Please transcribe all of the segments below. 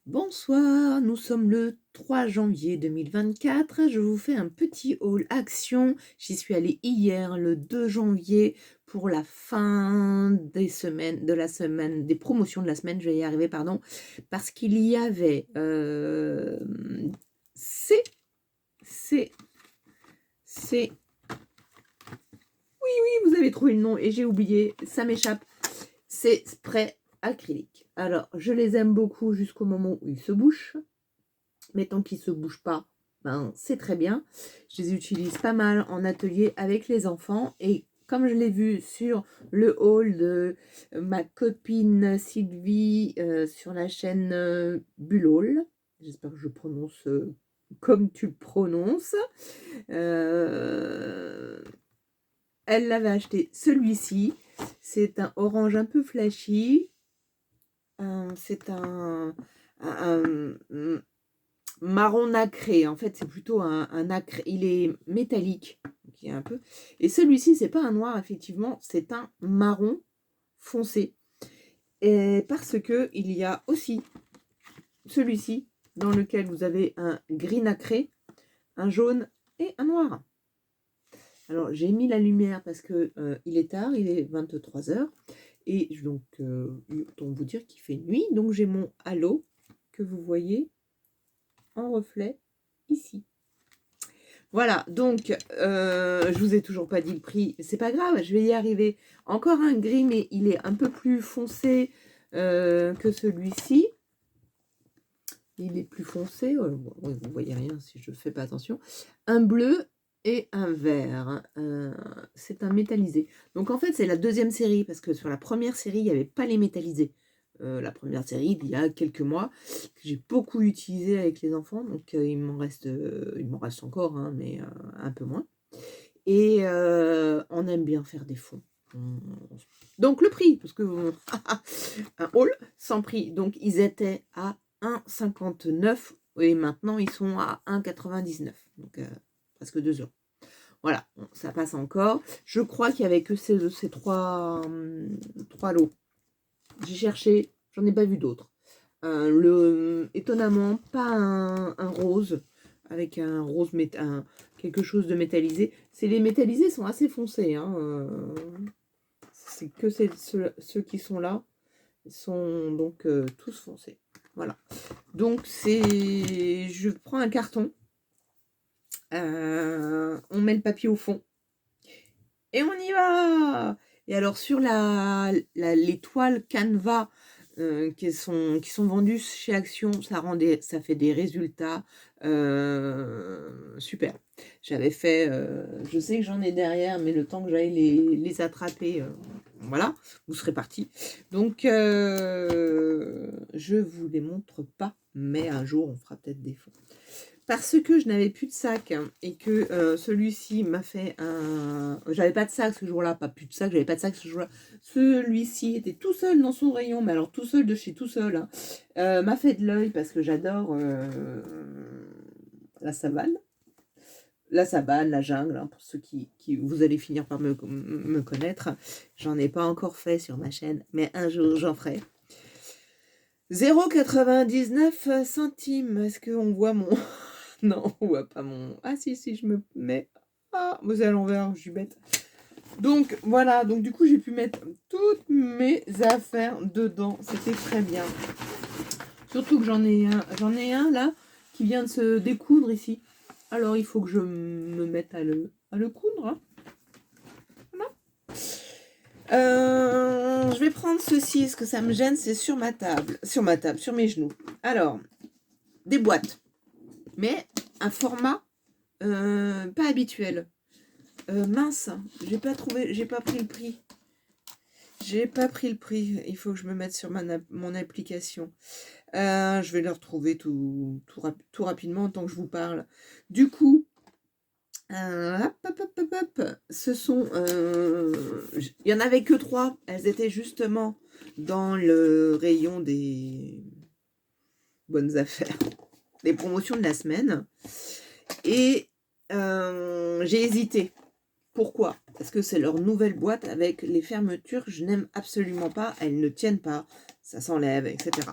Bonsoir, nous sommes le 3 janvier 2024. Je vous fais un petit haul action. J'y suis allée hier, le 2 janvier, pour la fin des semaines, de la semaine, des promotions de la semaine. Je vais y arriver, pardon, parce qu'il y avait c'est, c'est, c'est. Oui, vous avez trouvé le nom et j'ai oublié, ça m'échappe. C'est spray acrylique. Alors, je les aime beaucoup jusqu'au moment où ils se bouchent. Mais tant qu'ils ne se bougent pas, ben, c'est très bien. Je les utilise pas mal en atelier avec les enfants. Et comme je l'ai vu sur le haul de ma copine Sylvie sur la chaîne Bulol, j'espère que je prononce comme tu le prononces, elle l'avait acheté celui-ci. C'est un orange un peu flashy. C'est un marron nacré. En fait, c'est plutôt un nacré. Il est métallique. Donc un peu. Et celui-ci, c'est pas un noir, effectivement. C'est un marron foncé. Et parce que il y a aussi celui-ci, dans lequel vous avez un gris nacré, un jaune et un noir. Alors, j'ai mis la lumière parce que il est tard, il est 23h. Et donc, autant vous dire qu'il fait nuit. Donc, j'ai mon halo que vous voyez en reflet ici. Voilà, donc je vous ai toujours pas dit le prix, c'est pas grave, je vais y arriver. Encore un gris, mais il est un peu plus foncé que celui-ci. Il est plus foncé, vous voyez rien si je fais pas attention. Un bleu et un vert. C'est un métallisé. Donc en fait, c'est la deuxième série, parce que sur la première série, il n'y avait pas les métallisés. La première série d'il y a quelques mois, que j'ai beaucoup utilisé avec les enfants, donc il m'en reste encore, hein, mais un peu moins. Et on aime bien faire des fonds. Donc le prix, parce que un haul sans prix, donc ils étaient à 1,59 et maintenant ils sont à 1,99, donc presque 2 euros. Voilà, ça passe encore. Je crois qu'il n'y avait que ces trois lots. J'ai cherché, j'en ai pas vu d'autres. Étonnamment, pas un rose, avec un rose, quelque chose de métallisé. Les métallisés sont assez foncés. Hein, c'est que ceux qui sont là sont donc tous foncés. Voilà. Donc je prends un carton, on met le papier au fond et on y va. Et alors sur les toiles Canva qui sont vendues chez Action, ça fait des résultats super. J'avais fait, je sais que j'en ai derrière, mais le temps que j'aille les attraper, voilà, vous serez partis. Donc je vous les montre pas, mais un jour on fera peut-être des fonds. Parce que je n'avais plus de sac et que celui-ci m'a fait un... J'avais pas de sac ce jour-là, pas plus de sac, j'avais pas de sac ce jour-là. Celui-ci était tout seul dans son rayon, mais alors tout seul de chez tout seul. Hein. M'a fait de l'œil parce que j'adore la savane. La savane, la jungle, hein, pour ceux qui vous allez finir par me connaître. J'en ai pas encore fait sur ma chaîne, mais un jour j'en ferai. 0,99 centimes. Est-ce qu'on voit mon... Non, on voit pas mon... Ah si, je me mets... Ah, vous à l'envers, je suis bête. Donc, voilà. Donc, du coup, j'ai pu mettre toutes mes affaires dedans. C'était très bien. Surtout que j'en ai un, là, qui vient de se découdre ici. Alors, il faut que je me mette à le coudre. Hein. Voilà. Je vais prendre ceci. Ce que ça me gêne, c'est sur ma table, sur mes genoux. Alors, des boîtes. Mais un format pas habituel. Mince, j'ai pas pris le prix. Il faut que je me mette sur mon application. Je vais le retrouver tout rapidement tant que je vous parle. Du coup, ce sont... il n'y en avait que 3. Elles étaient justement dans le rayon des bonnes affaires, des promotions de la semaine. Et j'ai hésité. Pourquoi? Parce que c'est leur nouvelle boîte avec les fermetures. Je n'aime absolument pas. Elles ne tiennent pas. Ça s'enlève, etc.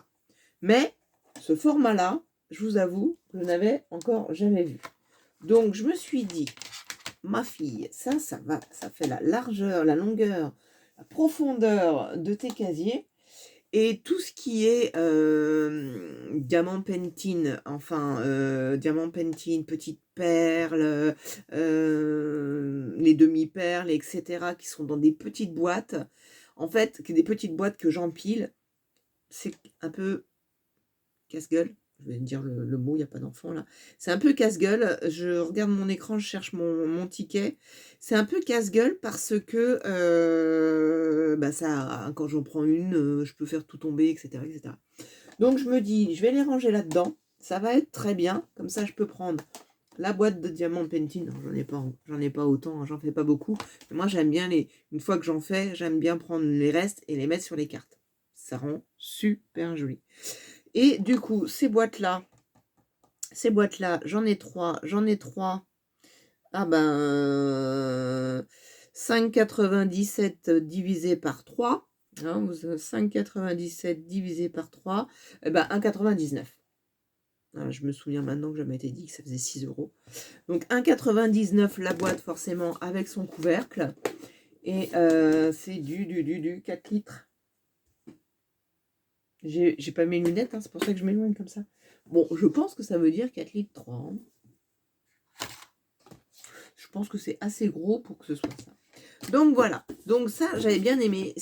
Mais ce format-là, je vous avoue, je n'avais encore jamais vu. Donc, je me suis dit, ma fille, ça va, ça fait la largeur, la longueur, la profondeur de tes casiers. Et tout ce qui est diamant pentine, enfin, diamant pentine, petites perles, les demi-perles, etc., qui sont dans des petites boîtes, en fait, des petites boîtes que j'empile, c'est un peu casse-gueule. Je vais dire le mot, il n'y a pas d'enfant là. C'est un peu casse-gueule. Je regarde mon écran, je cherche mon ticket. C'est un peu casse-gueule parce que bah ça, quand j'en prends une, je peux faire tout tomber, etc., etc. Donc je me dis, je vais les ranger là-dedans. Ça va être très bien. Comme ça, je peux prendre la boîte de diamants pentine. J'en ai pas autant, hein, j'en fais pas beaucoup. Mais moi, j'aime bien une fois que j'en fais, j'aime bien prendre les restes et les mettre sur les cartes. Ça rend super joli. Et du coup, ces boîtes-là, j'en ai trois. Ah ben, 5,97 divisé par 3. Hein, 5,97 divisé par 3, eh ben 1,99. Voilà, je me souviens maintenant que je m'étais dit que ça faisait 6 €. Donc 1,99 la boîte, forcément, avec son couvercle. Et c'est du 4 litres. J'ai pas mes lunettes, hein, c'est pour ça que je m'éloigne comme ça. Bon, je pense que ça veut dire 4 litres 3. Hein. Je pense que c'est assez gros pour que ce soit ça. Donc voilà. Donc ça, j'avais bien aimé.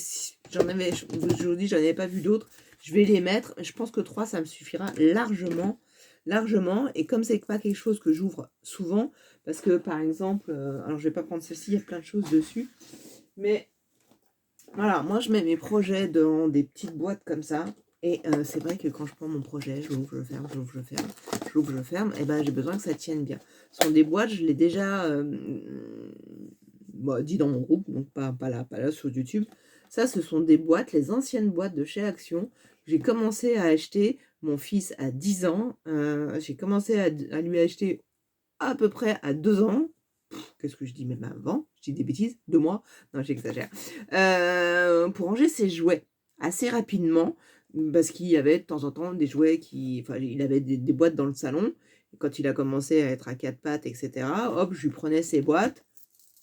Je vous dis, j'en avais pas vu d'autres. Je vais les mettre. Je pense que 3, ça me suffira largement. Largement. Et comme c'est pas quelque chose que j'ouvre souvent, parce que par exemple, alors je vais pas prendre celle-ci, il y a plein de choses dessus. Mais voilà, moi je mets mes projets dans des petites boîtes comme ça. Et c'est vrai que quand je prends mon projet, je l'ouvre, je le ferme, je l'ouvre, je le ferme, je l'ouvre, je le ferme, et ben j'ai besoin que ça tienne bien. Ce sont des boîtes, je l'ai déjà dit dans mon groupe, donc pas là sur YouTube. Ça, ce sont des boîtes, les anciennes boîtes de chez Action. J'ai commencé à acheter, mon fils a 10 ans, j'ai commencé à lui acheter à peu près à 2 ans. Qu'est-ce que je dis même avant? Je dis des bêtises, 2 mois. Non, j'exagère. Pour ranger ses jouets assez rapidement, parce qu'il y avait de temps en temps des jouets enfin, il avait des boîtes dans le salon. Et quand il a commencé à être à 4 pattes, etc., hop, je lui prenais ses boîtes,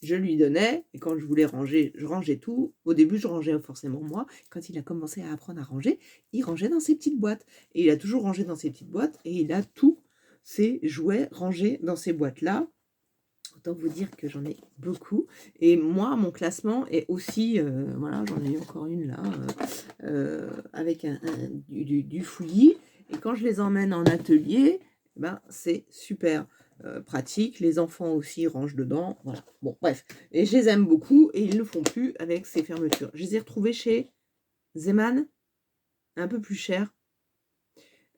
je lui donnais, et quand je voulais ranger, je rangeais tout. Au début, je rangeais forcément moi. Quand il a commencé à apprendre à ranger, il rangeait dans ses petites boîtes. Et il a toujours rangé dans ses petites boîtes, et il a tous ses jouets rangés dans ces boîtes-là. Autant vous dire que j'en ai beaucoup. Et moi, mon classement est aussi, voilà, j'en ai encore une là, avec du fouillis. Et quand je les emmène en atelier, ben, c'est super pratique. Les enfants aussi rangent dedans. Voilà. Bon, bref. Et je les aime beaucoup et ils ne le font plus avec ces fermetures. Je les ai retrouvés chez Zeman, un peu plus cher.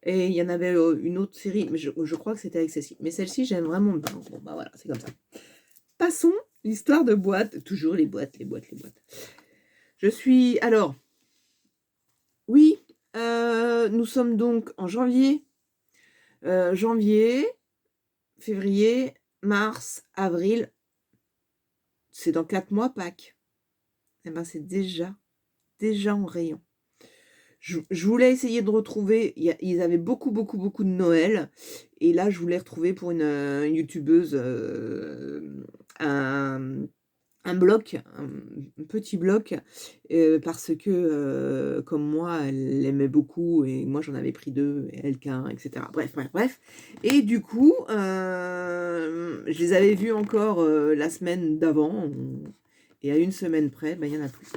Et il y en avait une autre série, mais je crois que c'était accessible. Mais celle-ci, j'aime vraiment bien. Bon, bah voilà, c'est comme ça. Passons, l'histoire de boîtes. Toujours les boîtes. Je suis... Alors, oui, nous sommes donc en janvier. Janvier, février, mars, avril. C'est dans 4 mois, Pâques. Eh ben, c'est déjà en rayon. Je voulais essayer de retrouver, ils avaient beaucoup de Noël, et là je voulais retrouver pour une youtubeuse un bloc, un petit bloc, parce que comme moi, elle l'aimait beaucoup, et moi j'en avais pris 2, et elle qu'un, etc. Bref. Et du coup, je les avais vus encore la semaine d'avant, et à une semaine près, ben, il n'y en a plus.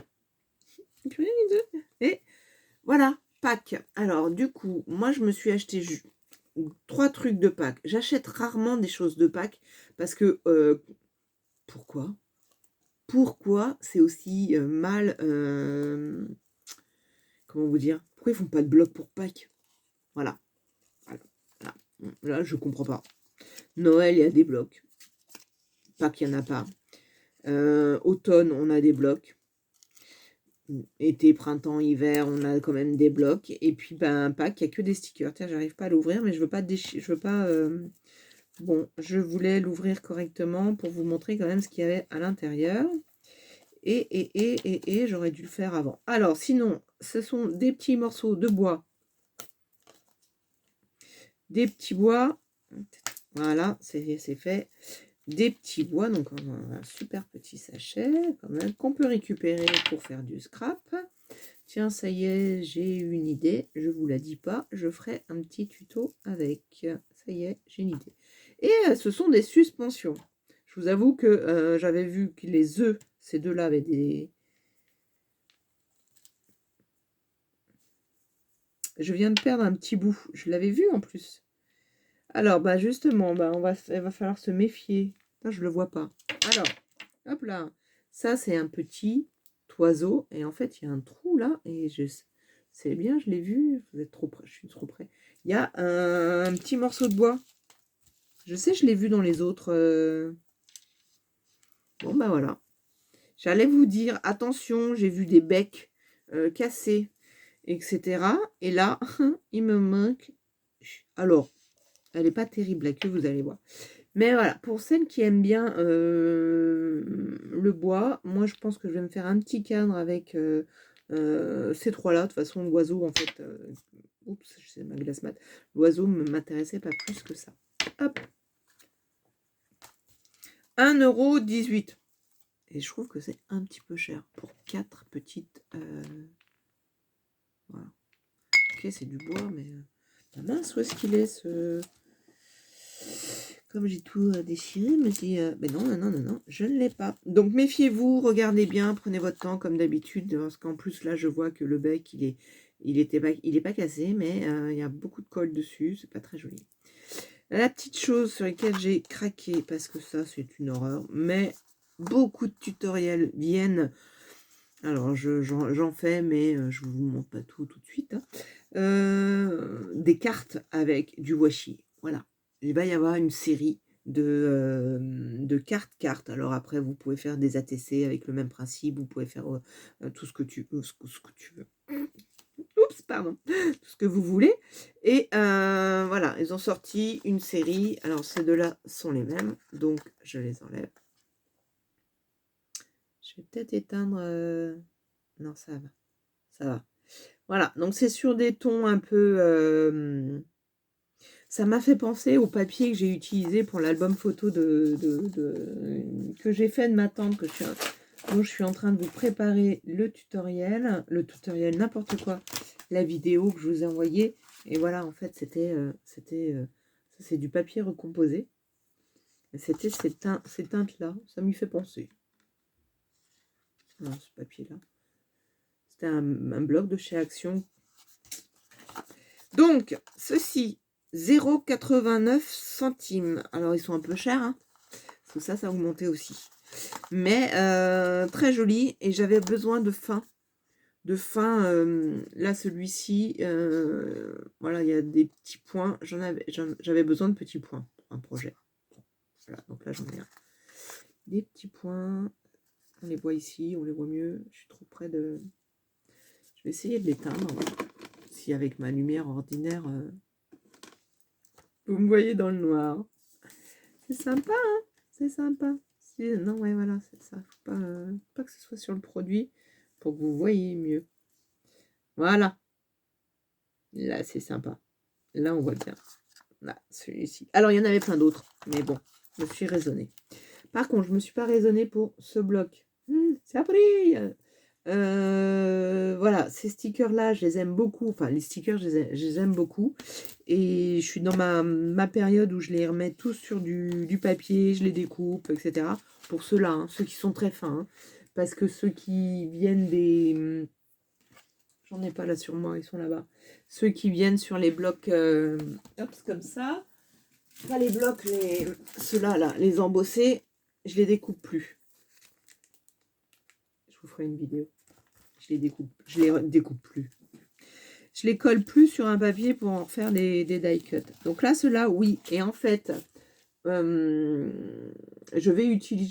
Et voilà, Pâques. Alors, du coup, moi, je me suis acheté 3 trucs de Pâques. J'achète rarement des choses de Pâques parce que... pourquoi c'est aussi mal... comment vous dire? Pourquoi ils font pas de bloc pour Pâques? Voilà. Là, je comprends pas. Noël, il y a des blocs. Pâques, il n'y en a pas. Automne, on a des blocs. Été, printemps, hiver, on a quand même des blocs. Et puis, ben, Pâques, il n'y a que des stickers. Tiens, j'arrive pas à l'ouvrir, mais je veux pas je veux pas... Bon, je voulais l'ouvrir correctement pour vous montrer quand même ce qu'il y avait à l'intérieur. Et j'aurais dû le faire avant. Alors, sinon, ce sont des petits morceaux de bois des petits bois. Voilà, c'est fait. Des petits bois, donc un super petit sachet quand même qu'on peut récupérer pour faire du scrap. Tiens, ça y est, j'ai une idée. Je vous la dis pas, je ferai un petit tuto avec. Ça y est, j'ai une idée. Et ce sont des suspensions. Je vous avoue que j'avais vu que les œufs, ces deux-là avaient des... Je viens de perdre un petit bout. Je l'avais vu en plus. Alors, bah justement, bah, il va falloir se méfier. Putain, je le vois pas. Alors, hop là. Ça, c'est un petit oiseau. Et en fait, il y a un trou là. Et c'est bien, je l'ai vu. Vous êtes trop près. Je suis trop près. Il y a un petit morceau de bois. Je sais, je l'ai vu dans les autres. Bon, bah voilà. J'allais vous dire, attention, j'ai vu des becs cassés, etc. Et là, il me manque. Alors, elle n'est pas terrible, la queue, vous allez voir. Mais voilà, pour celles qui aiment bien le bois, moi je pense que je vais me faire un petit cadre avec ces trois-là. De toute façon, l'oiseau, en fait, oups, c'est ma glace mat. L'oiseau ne m'intéressait pas plus que ça. Hop. 1,18 €. Et je trouve que c'est un petit peu cher pour 4 petites... voilà. Ok, c'est du bois, mais... mince, où est-ce qu'il est, ce... Comme j'ai tout déchiré, je me dis, mais non, non, non, non, je ne l'ai pas. Donc méfiez-vous, regardez bien, prenez votre temps comme d'habitude, parce qu'en plus là, je vois que le bec, il est pas cassé, mais il y a beaucoup de colle dessus, c'est pas très joli. La petite chose sur laquelle j'ai craqué, parce que ça, c'est une horreur, mais beaucoup de tutoriels viennent. Alors, j'en fais, mais je vous montre pas tout de suite. Hein. Des cartes avec du washi. Voilà. Il va y avoir une série de cartes. Alors après, vous pouvez faire des ATC avec le même principe. Vous pouvez faire tout ce que tu veux. Oups, pardon. Tout ce que vous voulez. Et voilà, ils ont sorti une série. Alors, ces deux-là sont les mêmes. Donc, je les enlève. Je vais peut-être éteindre... Non, ça va. Ça va. Voilà, donc c'est sur des tons un peu... ça m'a fait penser au papier que j'ai utilisé pour l'album photo que j'ai fait de ma tante, dont je suis en train de vous préparer le tutoriel. Le tutoriel, n'importe quoi. La vidéo que je vous ai envoyée. Et voilà, en fait, c'est du papier recomposé. C'était ces teintes-là. Ça m'y fait penser. Non, ce papier-là. C'était un bloc de chez Action. Donc, ceci, 0,89 centimes. Alors, ils sont un peu chers, hein, parce que ça a augmenté aussi. Mais très joli. Et j'avais besoin de fin. Là, celui-ci, voilà, il y a des petits points. J'avais besoin de petits points pour un projet. Voilà, donc là, j'en ai un. Des petits points. On les voit ici, on les voit mieux. Je suis trop près de... Je vais essayer de l'éteindre. Si avec ma lumière ordinaire, vous me voyez dans le noir. C'est sympa, hein? C'est sympa. Non, ouais, voilà, c'est ça. Faut pas que ce soit sur le produit pour que vous voyez mieux. Voilà. Là, c'est sympa. Là, on voit bien. Là, celui-ci. Alors, il y en avait plein d'autres. Mais bon, je me suis raisonnée. Par contre, je ne me suis pas raisonnée pour ce bloc. Ça brille. Voilà, ces stickers-là, je les aime beaucoup. Enfin, les stickers, je les aime beaucoup. Et je suis dans ma période où je les remets tous sur du papier, je les découpe, etc. Pour ceux-là, hein, ceux qui sont très fins. Hein, parce que ceux qui viennent des... J'en ai pas là sur moi, ils sont là-bas. Ceux qui viennent sur les blocs, hop, comme ça. Pas les blocs, ceux-là, là, les embossés, je les découpe plus. Je vous ferai une vidéo. Je les découpe plus. Je les colle plus sur un papier pour en faire des die cuts. Donc là, ceux-là, oui. Et en fait, je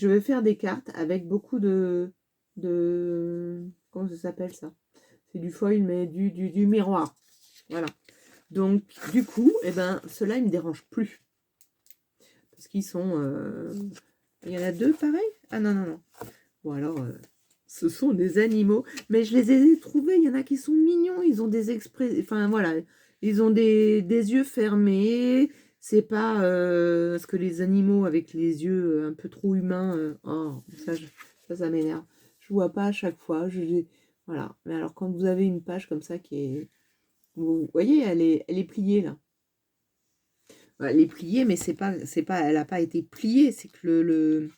vais faire des cartes avec beaucoup de comment ça s'appelle ça? C'est du foil, mais du miroir. Voilà. Donc, du coup, eh ben, ceux-là, ils ne me dérangent plus. Parce qu'ils sont... Il y en a deux, pareil? Ah non, non, non. Bon, alors... ce sont des animaux, mais je les ai trouvés, il y en a qui sont mignons, ils ont des expressions, enfin voilà, Ils ont des yeux fermés. C'est pas parce que les animaux avec les yeux un peu trop humains. Oh, ça m'énerve. Je vois pas à chaque fois. Voilà. Mais alors, quand vous avez une page comme ça qui est. Vous voyez, elle est pliée là. Elle est pliée, mais elle n'a pas été pliée. C'est que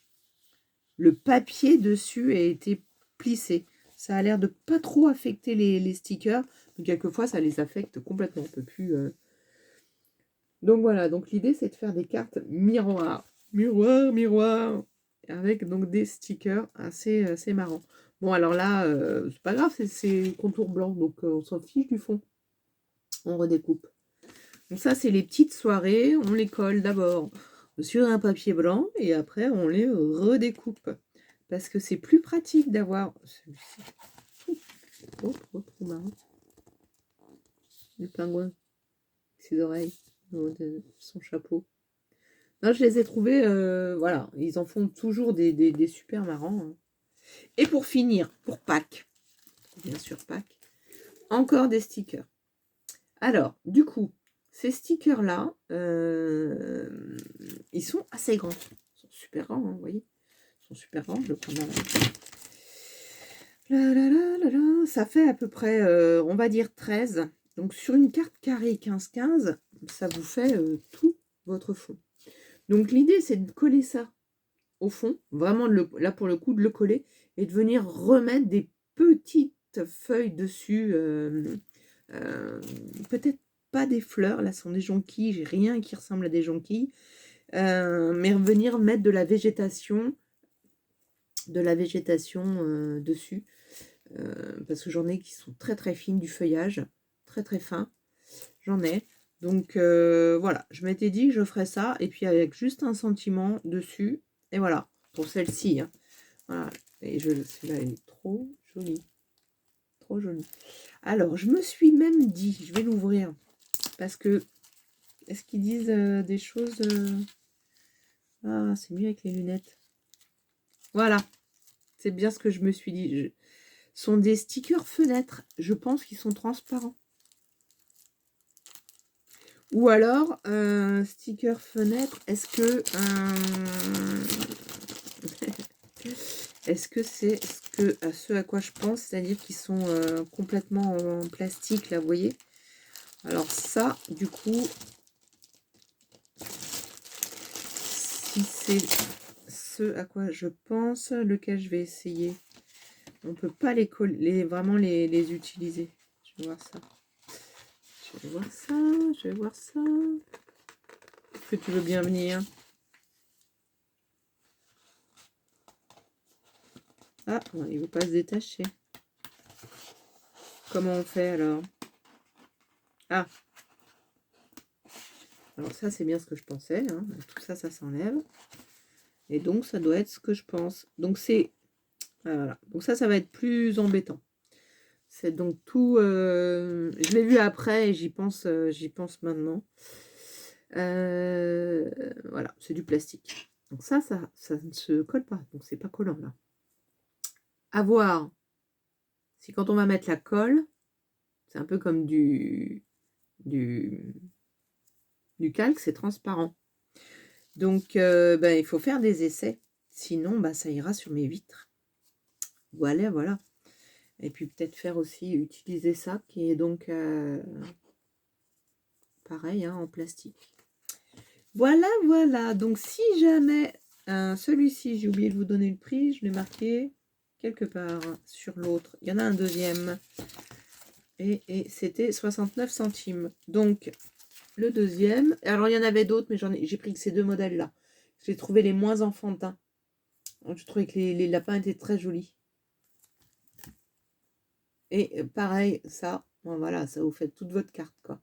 le papier dessus a été plissé. Ça a l'air de pas trop affecter les stickers. Mais quelquefois, ça les affecte complètement. On peut plus. Donc voilà, donc l'idée c'est de faire des cartes miroirs. Miroir, miroir. Avec donc des stickers assez marrants. Bon alors là, c'est pas grave, c'est contour blanc, donc on s'en fiche du fond. On redécoupe. Donc ça c'est les petites soirées, on les colle d'abord sur un papier blanc et après on les redécoupe. Parce que c'est plus pratique d'avoir celui-ci. Oh, trop marrant. Le pingouin, ses oreilles, son chapeau. Non, je les ai trouvés, voilà, ils en font toujours des super marrants. Hein. Et pour finir, pour Pâques, bien sûr Pâques, encore des stickers. Alors, du coup, ces stickers-là, ils sont assez grands. Ils sont super grands, hein, vous voyez. Ils sont super grands, je le prends dans la... Ça fait à peu près, on va dire 13. Donc, sur une carte carrée 15-15, ça vous fait tout votre fond. Donc, l'idée, c'est de coller ça au fond, vraiment là pour le coup de le coller et de venir remettre des petites feuilles dessus, peut-être pas des fleurs, là ce sont des jonquilles, j'ai rien qui ressemble à des jonquilles, mais venir mettre de la végétation dessus, parce que j'en ai qui sont très très fines, du feuillage très très fin, j'en ai. Donc voilà, je m'étais dit que je ferais ça, et puis avec juste un sentiment dessus, et voilà, pour celle-ci. Hein. Voilà, et celui-là est trop joli. Trop joli. Alors, je me suis même dit, je vais l'ouvrir, parce que, est-ce qu'ils disent des choses Ah, c'est mieux avec les lunettes. Voilà, c'est bien ce que je me suis dit. Ce sont des stickers fenêtres, je pense qu'ils sont transparents. Ou alors, sticker fenêtre, est-ce que... est-ce que c'est ce à quoi je pense, c'est-à-dire qu'ils sont complètement en plastique, là, vous voyez? Alors ça, du coup, si c'est ce à quoi je pense, lequel je vais essayer, on peut pas les coller, vraiment les utiliser. Je vais voir ça. Je vais voir ça, je vais voir ça. Est-ce que tu veux bien venir? Ah, il ne veut pas se détacher. Comment on fait alors? Ah. Alors ça, c'est bien ce que je pensais. Hein. Tout ça, ça s'enlève. Et donc, ça doit être ce que je pense. Donc, c'est... Voilà. Donc ça va être plus embêtant. C'est donc tout... je l'ai vu après et j'y pense maintenant. Voilà, c'est du plastique. Donc ça ne se colle pas. Donc, c'est pas collant, là. À voir si quand on va mettre la colle, c'est un peu comme du calque, c'est transparent. Donc, il faut faire des essais. Sinon, ça ira sur mes vitres. Voilà, voilà. Et puis peut-être faire aussi, utiliser ça, qui est donc pareil, hein, en plastique. Voilà, voilà. Donc, si jamais celui-ci, j'ai oublié de vous donner le prix, je l'ai marqué quelque part sur l'autre. Il y en a un deuxième. Et c'était 69 centimes. Donc, le deuxième. Alors, il y en avait d'autres, mais j'ai pris que ces deux modèles-là. J'ai trouvé les moins enfantins. Je trouvais que les lapins étaient très jolis. Et pareil, ça, bon, voilà, ça vous fait toute votre carte, quoi.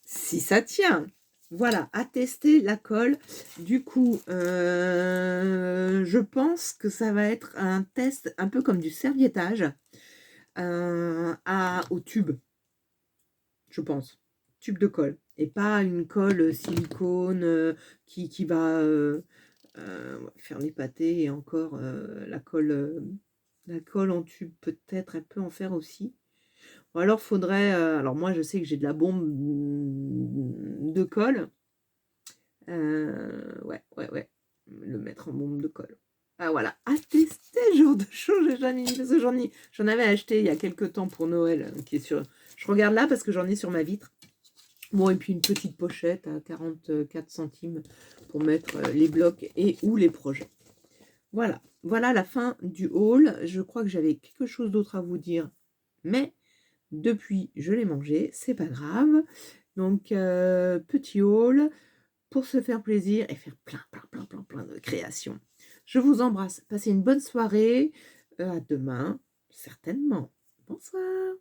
Si ça tient. Voilà, à tester la colle. Du coup, je pense que ça va être un test un peu comme du serviettage au tube, je pense. Tube de colle. Et pas une colle silicone qui va faire les pâtés. Et encore, la colle en tube, peut-être, elle peut en faire aussi. Ou alors faudrait, alors moi je sais que j'ai de la bombe de colle. Ouais, le mettre en bombe de colle. Ah voilà, à tester ce genre de choses, j'ai jamais mis, parce que j'en avais acheté il y a quelques temps pour Noël, qui est sur, je regarde là parce que j'en ai sur ma vitre. Bon, et puis une petite pochette à 44 centimes pour mettre les blocs et ou les projets. Voilà, voilà la fin du haul. Je crois que j'avais quelque chose d'autre à vous dire, mais depuis, je l'ai mangé, c'est pas grave. Donc, petit haul pour se faire plaisir et faire plein de créations. Je vous embrasse. Passez une bonne soirée. À demain, certainement. Bonsoir.